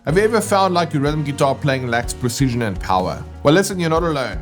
Have you ever found like your rhythm guitar playing lacks precision and power? Well, listen, you're not alone.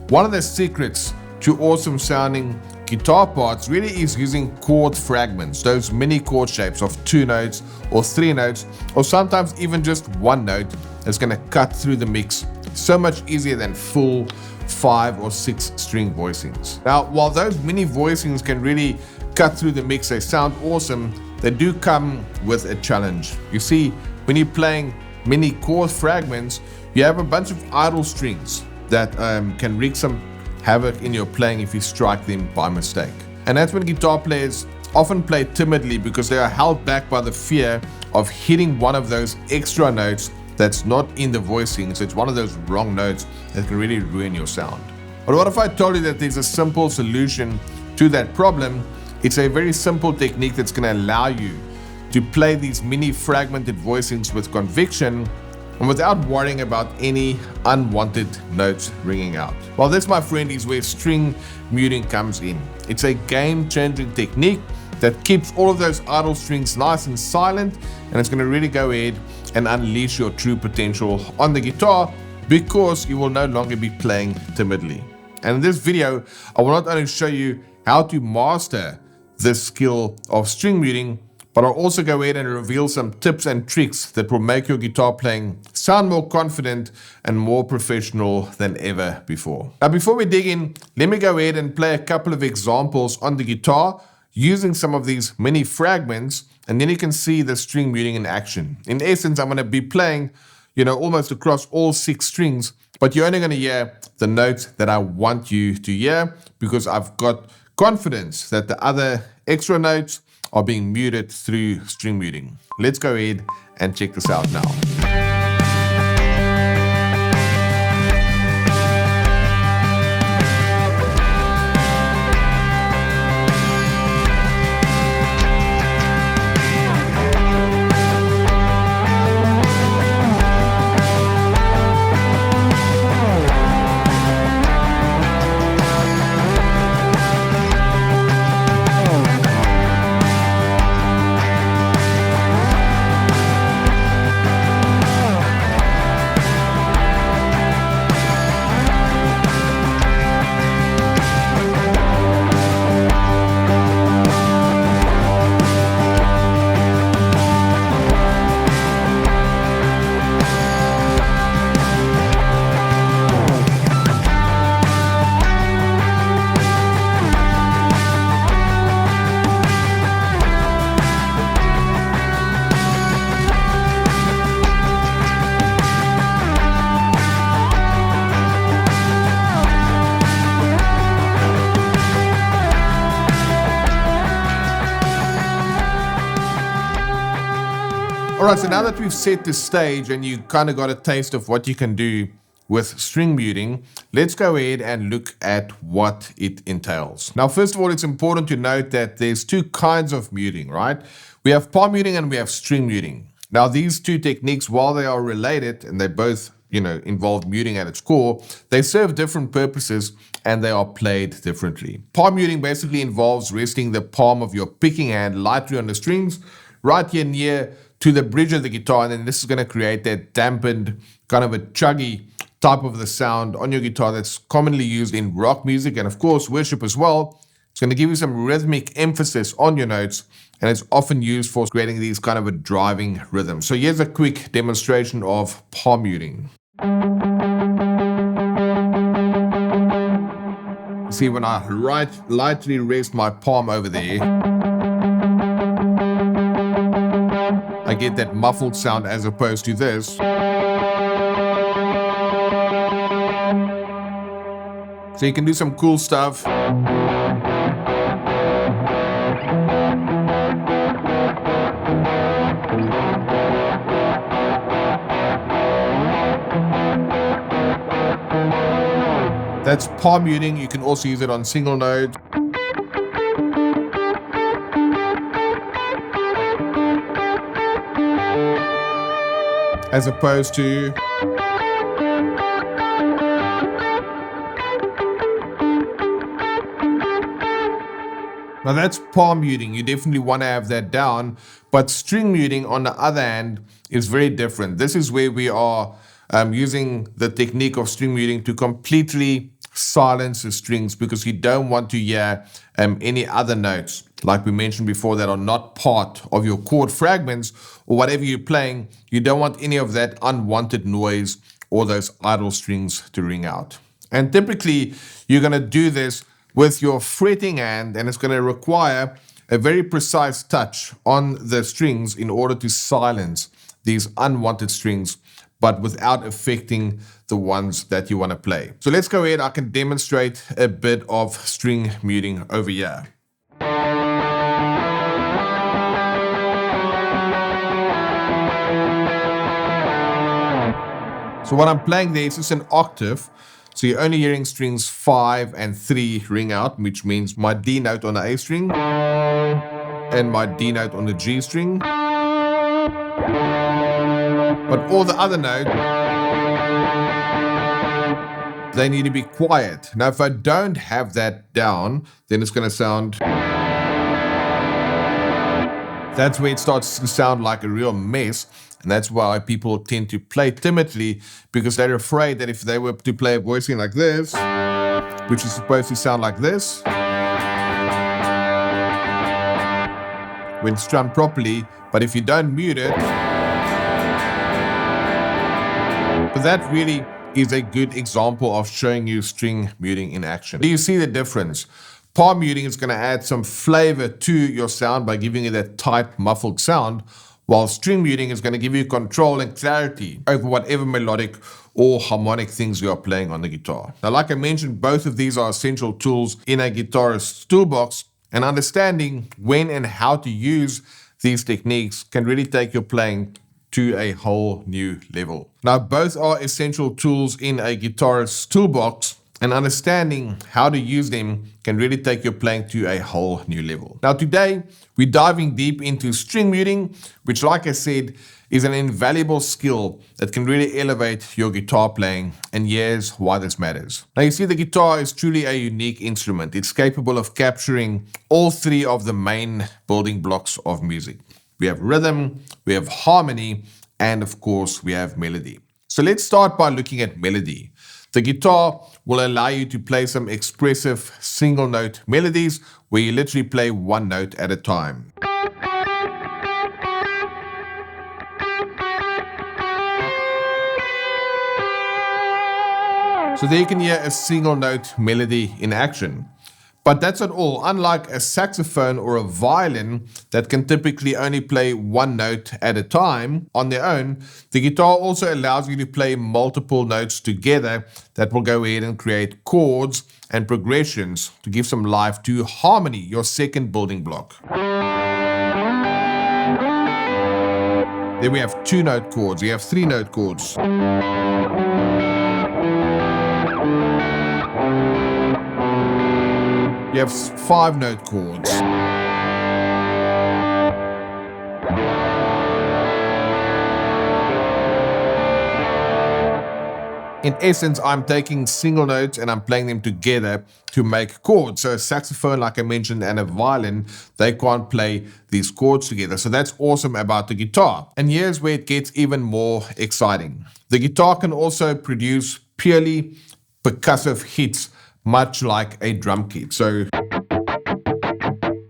One of the secrets to awesome sounding guitar parts really is using chord fragments, those mini chord shapes of 2 notes or 3 notes, or sometimes even just 1 note that's going to cut through the mix so much easier than full 5 or 6 string voicings. Now, while those mini voicings can really cut through the mix, they sound awesome, they do come with a challenge. You see, when you're playing mini chord fragments, you have a bunch of idle strings that can wreak some havoc in your playing if you strike them by mistake. And that's when guitar players often play timidly because they are held back by the fear of hitting one of those extra notes that's not in the voicing. So it's one of those wrong notes that can really ruin your sound. But what if I told you that there's a simple solution to that problem? It's a very simple technique that's going to allow you to play these mini fragmented voicings with conviction and without worrying about any unwanted notes ringing out. Well, this, my friend, is where string muting comes in. It's a game-changing technique that keeps all of those idle strings nice and silent, and it's going to really go ahead and unleash your true potential on the guitar because you will no longer be playing timidly. And in this video, I will not only show you how to master this skill of string muting, but I'll also go ahead and reveal some tips and tricks that will make your guitar playing sound more confident and more professional than ever before. Now, before we dig in, let me go ahead and play a couple of examples on the guitar using some of these mini fragments, and then you can see the string muting in action. In essence, I'm going to be playing, almost across all 6 strings, but you're only going to hear the notes that I want you to hear because I've got confidence that the other extra notes are being muted through string muting. Let's go ahead and check this out now. Alright, so now that we've set the stage and you kind of got a taste of what you can do with string muting, let's go ahead and look at what it entails. Now, first of all, it's important to note that there's 2 kinds of muting, right? We have palm muting and we have string muting. Now, these 2 techniques, while they are related and they both, involve muting at its core, they serve different purposes and they are played differently. Palm muting basically involves resting the palm of your picking hand lightly on the strings, right here near to the bridge of the guitar, and then this is going to create that dampened, kind of a chuggy type of the sound on your guitar that's commonly used in rock music and of course worship as well. It's going to give you some rhythmic emphasis on your notes, and it's often used for creating these kind of a driving rhythm. So here's a quick demonstration of palm muting. See, when I lightly rest my palm over there, I get that muffled sound as opposed to this. So you can do some cool stuff. That's palm muting. You can also use it on single note. As opposed to now that's palm muting. You definitely want to have that down, but But string muting, on the other hand, is very different. This is where we are using the technique of string muting to completely silence the strings, because you don't want to hear any other notes, like we mentioned before, that are not part of your chord fragments or whatever you're playing. You don't want any of that unwanted noise or those idle strings to ring out. And typically, you're going to do this with your fretting hand, and it's going to require a very precise touch on the strings in order to silence these unwanted strings, but without affecting the ones that you want to play. So let's go ahead. I can demonstrate a bit of string muting over here. So what I'm playing there is just an octave. So you're only hearing strings 5 and 3 ring out, which means my D note on the A string and my D note on the G string. But all the other notes, they need to be quiet. Now, if I don't have that down, then it's going to sound... That's where it starts to sound like a real mess. And that's why people tend to play timidly, because they're afraid that if they were to play a voicing like this, which is supposed to sound like this, when strummed properly, but if you don't mute it, but that really is a good example of showing you string muting in action. Do you see the difference? Palm muting is going to add some flavor to your sound by giving you that tight, muffled sound, while string muting is going to give you control and clarity over whatever melodic or harmonic things you are playing on the guitar. Now, like I mentioned, both of these are essential tools in a guitarist's toolbox, and understanding when and how to use these techniques can really take your playing to a whole new level. Now, both are essential tools in a guitarist's toolbox, and understanding how to use them can really take your playing to a whole new level. Now, today, we're diving deep into string muting, which, like I said, is an invaluable skill that can really elevate your guitar playing, and here's why this matters. Now, you see, the guitar is truly a unique instrument. It's capable of capturing all three of the main building blocks of music. We have rhythm, we have harmony, and of course, we have melody. So let's start by looking at melody. The guitar will allow you to play some expressive single note melodies where you literally play one note at a time. So there you can hear a single note melody in action. But that's not all. Unlike a saxophone or a violin that can typically only play one note at a time on their own, the guitar also allows you to play multiple notes together that will go ahead and create chords and progressions to give some life to harmony, your second building block. Then we have 2-note chords, we have 3-note chords. You have 5-note chords. In essence, I'm taking single notes and I'm playing them together to make chords. So a saxophone, like I mentioned, and a violin, they can't play these chords together. So that's awesome about the guitar. And here's where it gets even more exciting. The guitar can also produce purely percussive hits, much like a drum kit. So,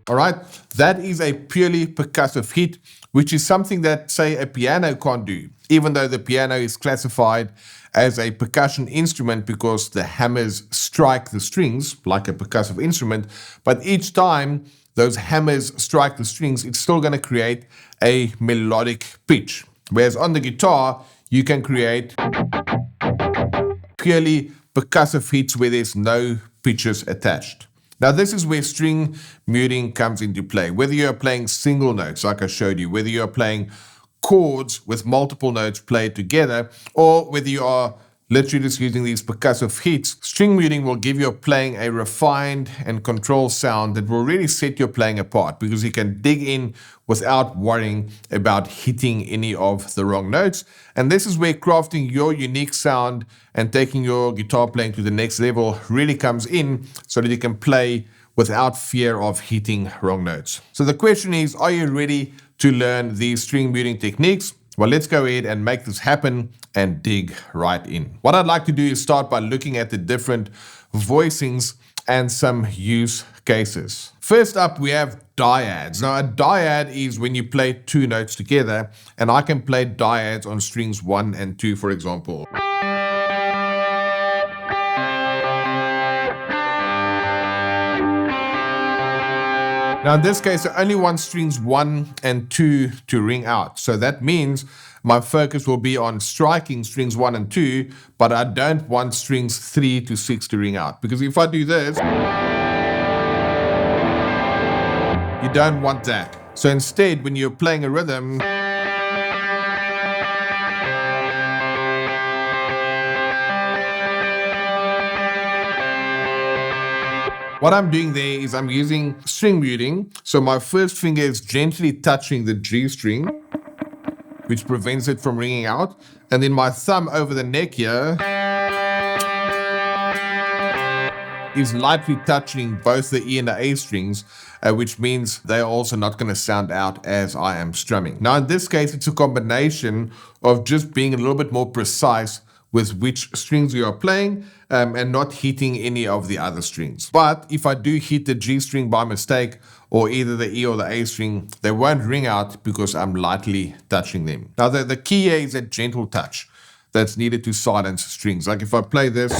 all right, that is a purely percussive hit, which is something that, say, a piano can't do, even though the piano is classified as a percussion instrument because the hammers strike the strings like a percussive instrument. But each time those hammers strike the strings, it's still going to create a melodic pitch. Whereas on the guitar, you can create purely percussive hits where there's no pitches attached. Now, this is where string muting comes into play. Whether you're playing single notes, like I showed you, whether you're playing chords with multiple notes played together, or whether you are literally just using these percussive hits, string muting will give your playing a refined and controlled sound that will really set your playing apart, because you can dig in without worrying about hitting any of the wrong notes. And this is where crafting your unique sound and taking your guitar playing to the next level really comes in, so that you can play without fear of hitting wrong notes. So the question is, are you ready to learn these string muting techniques? Well, let's go ahead and make this happen and dig right in. What I'd like to do is start by looking at the different voicings and some use cases. First up, we have dyads. Now, a dyad is when you play two notes together, and I can play dyads on strings 1 and 2, for example. Now, in this case, I only want strings 1 and 2 to ring out. So that means my focus will be on striking strings 1 and 2, but I don't want strings 3 to 6 to ring out. Because if I do this, you don't want that. So instead, when you're playing a rhythm, what I'm doing there is I'm using string muting. So my first finger is gently touching the G string, which prevents it from ringing out. And then my thumb over the neck here is lightly touching both the E and the A strings, which means they're also not going to sound out as I am strumming. Now, in this case, it's a combination of just being a little bit more precise with which strings you are playing and not hitting any of the other strings. But if I do hit the G string by mistake, or either the E or the A string, they won't ring out because I'm lightly touching them. Now, the key here is a gentle touch that's needed to silence strings. Like if I play this,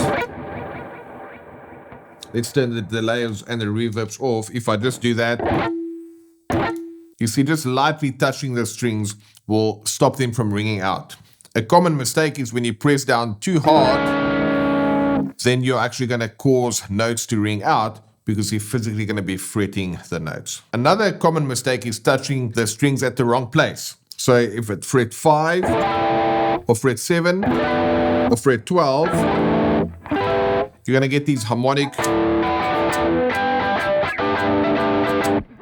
let's turn the delays and the reverbs off. If I just do that, you see, just lightly touching the strings will stop them from ringing out. A common mistake is when you press down too hard, then you're actually going to cause notes to ring out because you're physically going to be fretting the notes. Another common mistake is touching the strings at the wrong place. So if it's fret 5 or fret 7 or fret 12, you're going to get these harmonic.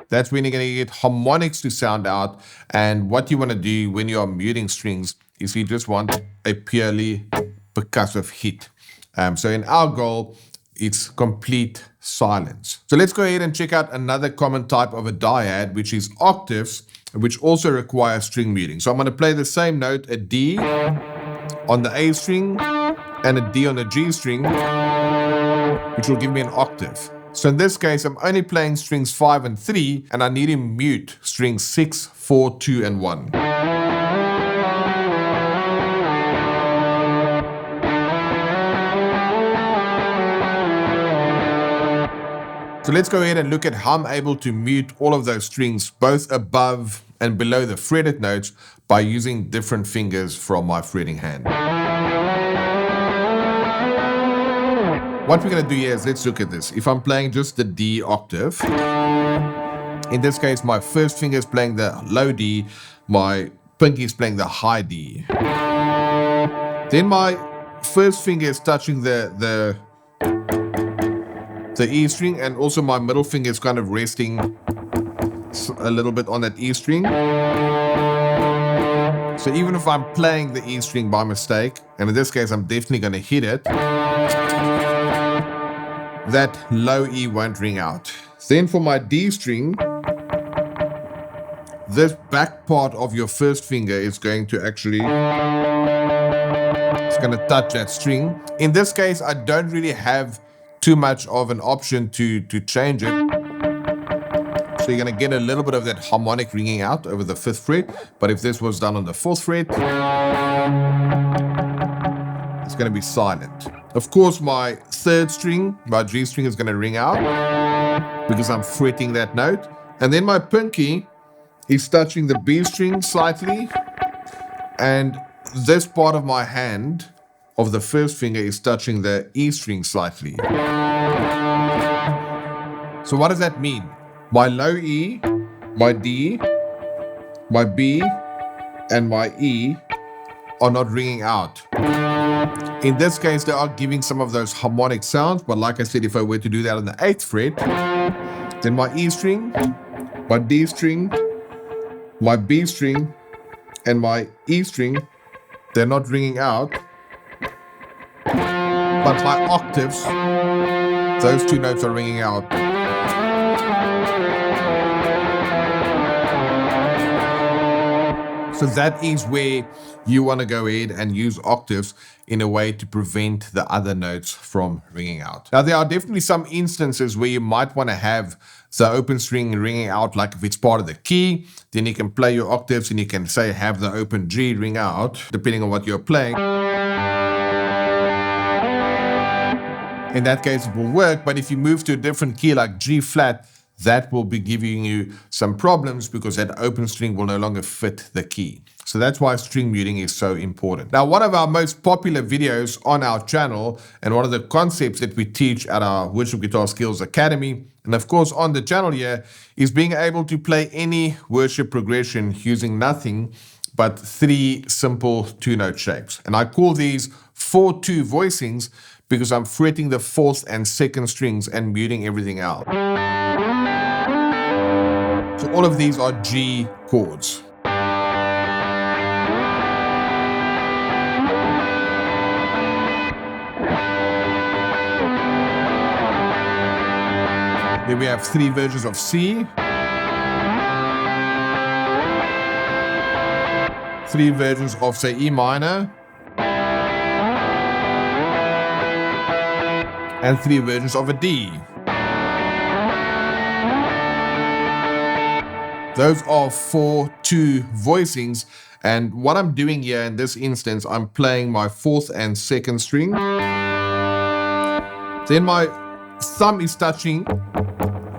That's when you're going to get harmonics to sound out. And what you want to do when you are muting strings is you just want a purely percussive hit. So in our goal, it's complete silence. So let's go ahead and check out another common type of a dyad, which is octaves, which also require string muting. So I'm going to play the same note, a D on the A string and a D on the G string, which will give me an octave. So in this case, I'm only playing strings 5 and 3, and I need to mute strings 6, 4, 2, and 1. So let's go ahead and look at how I'm able to mute all of those strings, both above and below the fretted notes, by using different fingers from my fretting hand. What we're going to do here is let's look at this. If I'm playing just the D octave, in this case, my first finger is playing the low D, my pinky is playing the high D. Then my first finger is touching the E string, and also my middle finger is kind of resting a little bit on that E string. So even if I'm playing the E string by mistake, and in this case I'm definitely going to hit it, that low E won't ring out. Then for my D string, this back part of your first finger is going to actually, it's going to touch that string. In this case, I don't really have too much of an option to change it. So you're going to get a little bit of that harmonic ringing out over the 5th fret. But if this was done on the 4th fret, it's going to be silent. Of course, my 3rd string, my G string, is going to ring out because I'm fretting that note. And then my pinky is touching the B string slightly. And this part of my hand, of the first finger, is touching the E string slightly. So what does that mean? My low E, my D, my B, and my E are not ringing out. In this case, they are giving some of those harmonic sounds, but like I said, if I were to do that on the 8th fret, then my E string, my D string, my B string, and my E string, they're not ringing out. But my octaves, those two notes are ringing out. So that is where you want to go ahead and use octaves in a way to prevent the other notes from ringing out. Now, there are definitely some instances where you might want to have the open string ringing out, like if it's part of the key, then you can play your octaves and you can say have the open G ring out, depending on what you're playing. In that case, it will work, but if you move to a different key like G flat, that will be giving you some problems because that open string will no longer fit the key. So that's why string muting is so important. Now, one of our most popular videos on our channel and one of the concepts that we teach at our Worship Guitar Skills Academy, and of course on the channel here, is being able to play any worship progression using nothing but 3 simple 2-note shapes. And I call these 4-2 voicings because I'm fretting the 4th and 2nd strings and muting everything out. So all of these are G chords. Then we have 3 versions of C, 3 versions of, say, E minor, and 3 versions of a D. Those are 4-2 voicings, and what I'm doing here in this instance, I'm playing my 4th and 2nd string. Then my thumb is touching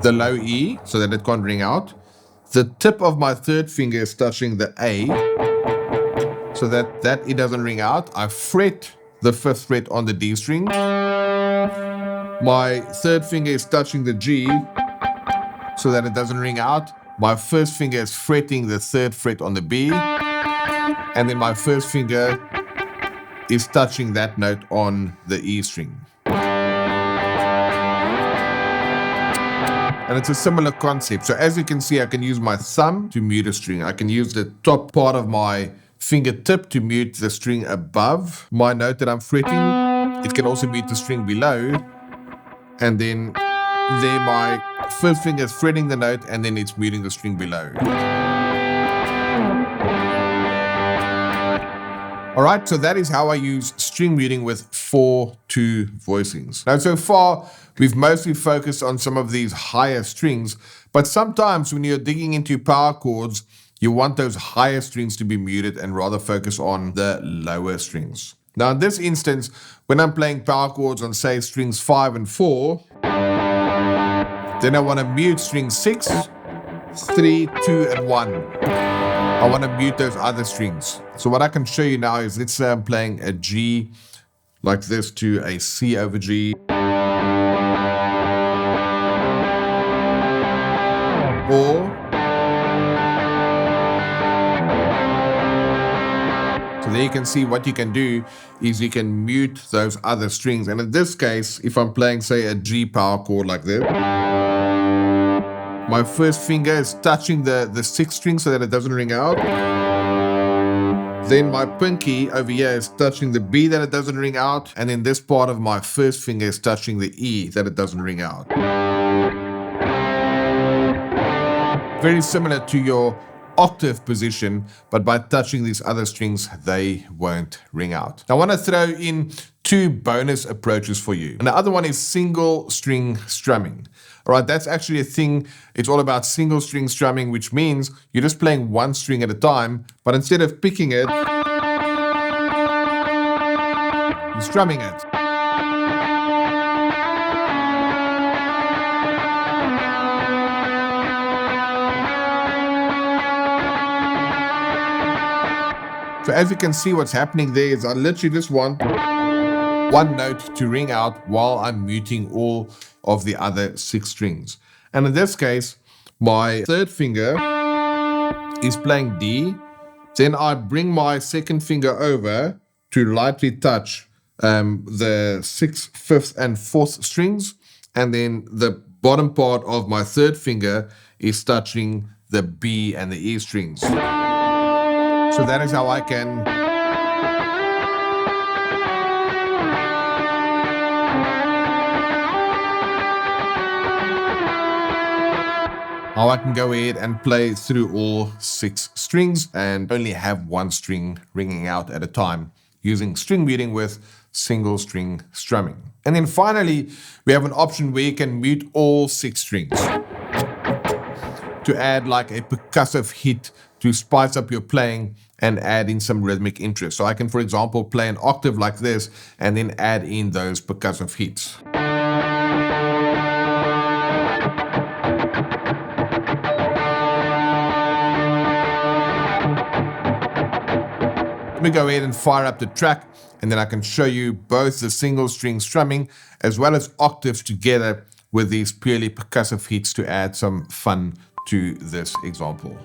the low E so that it can't ring out. The tip of my 3rd finger is touching the A so that it doesn't ring out. I fret the 5th fret on the D string. My 3rd finger is touching the G so that it doesn't ring out. My 1st finger is fretting the 3rd fret on the B, and then my 1st finger is touching that note on the E string. And it's a similar concept. So as you can see, I can use my thumb to mute a string. I can use the top part of my fingertip to mute the string above my note that I'm fretting. It can also mute the string below. And then there my 1st finger is fretting the note and then it's muting the string below. All right, so that is how I use string muting with 4-2 voicings. Now, so far, we've mostly focused on some of these higher strings, but sometimes when you're digging into power chords, you want those higher strings to be muted and rather focus on the lower strings. Now, in this instance, when I'm playing power chords on, say, strings 5 and 4, then I want to mute string 6, 3, 2, and 1. I want to mute those other strings. So what I can show you now is, let's say I'm playing a G like this to a C over G. Or, so there you can see what you can do is you can mute those other strings. And in this case, if I'm playing, say, a G power chord like this, my 1st finger is touching the 6th string so that it doesn't ring out. Then my pinky over here is touching the B that it doesn't ring out. And then this part of my 1st finger is touching the E that it doesn't ring out. Very similar to your octave position, but by touching these other strings, they won't ring out. Now, I want to throw in 2 bonus approaches for you. And the other one is single string strumming. All right, that's actually a thing. It's all about single string strumming, which means you're just playing 1 string at a time, but instead of picking it, you're strumming it. So as you can see, what's happening there is I literally just want 1 note to ring out while I'm muting all of the other 6 strings. And in this case, my 3rd finger is playing D. Then I bring my 2nd finger over to lightly touch the 6th, 5th, and 4th strings. And then the bottom part of my 3rd finger is touching the B and the E strings. So that is how I can Now I can go ahead and play through all 6 strings and only have one string ringing out at a time using string muting with single string strumming. And then finally, we have an option where you can mute all 6 strings to add like a percussive hit to spice up your playing and add in some rhythmic interest. So I can, for example, play an octave like this and then add in those percussive hits. Let me go ahead and fire up the track, and then I can show you both the single string strumming as well as octaves together with these purely percussive hits to add some fun to this example.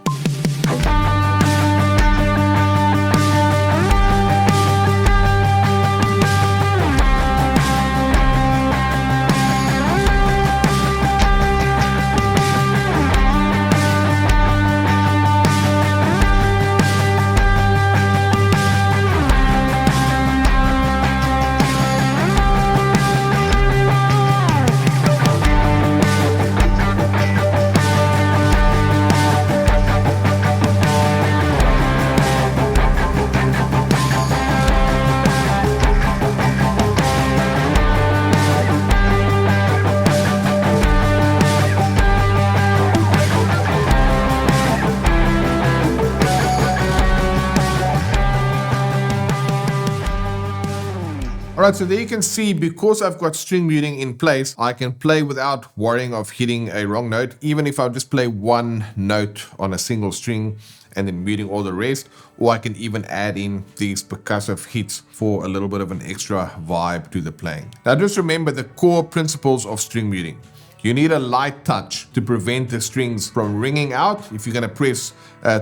Alright, so there you can see, because I've got string muting in place, I can play without worrying of hitting a wrong note, even if I just play one note on a single string and then muting all the rest, or I can even add in these percussive hits for a little bit of an extra vibe to the playing. Now just remember the core principles of string muting. You need a light touch to prevent the strings from ringing out. If you're going to press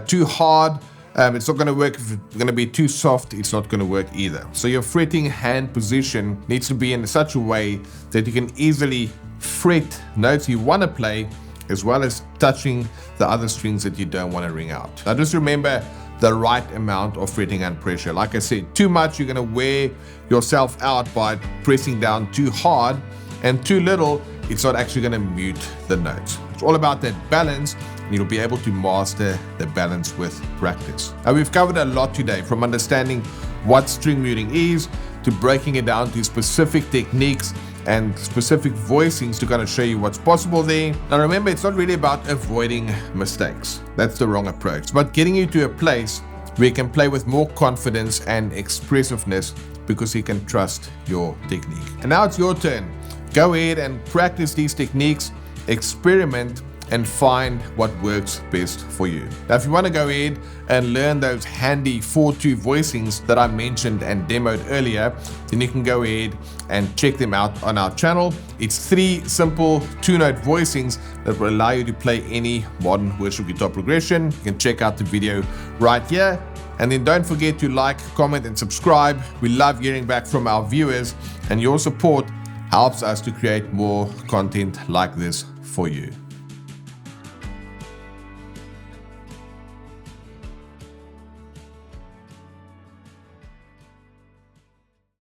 too hard, it's not going to work. If it's going to be too soft, it's not going to work either. So your fretting hand position needs to be in such a way that you can easily fret notes you want to play, as well as touching the other strings that you don't want to ring out. Now just remember the right amount of fretting and pressure. Like I said, too much, you're going to wear yourself out by pressing down too hard, and too little, it's not actually going to mute the notes. It's all about that balance, and you'll be able to master the balance with practice. Now we've covered a lot today, from understanding what string muting is to breaking it down to specific techniques and specific voicings to kind of show you what's possible there. Now remember, it's not really about avoiding mistakes. That's the wrong approach. It's about getting you to a place where you can play with more confidence and expressiveness because you can trust your technique. And now it's your turn. Go ahead and practice these techniques, experiment, and find what works best for you. Now, if you want to go ahead and learn those handy 4/2 voicings that I mentioned and demoed earlier, then you can go ahead and check them out on our channel. It's 3 simple 2-note voicings that will allow you to play any modern worship guitar progression. You can check out the video right here. And then don't forget to like, comment, and subscribe. We love hearing back from our viewers, and your support helps us to create more content like this for you.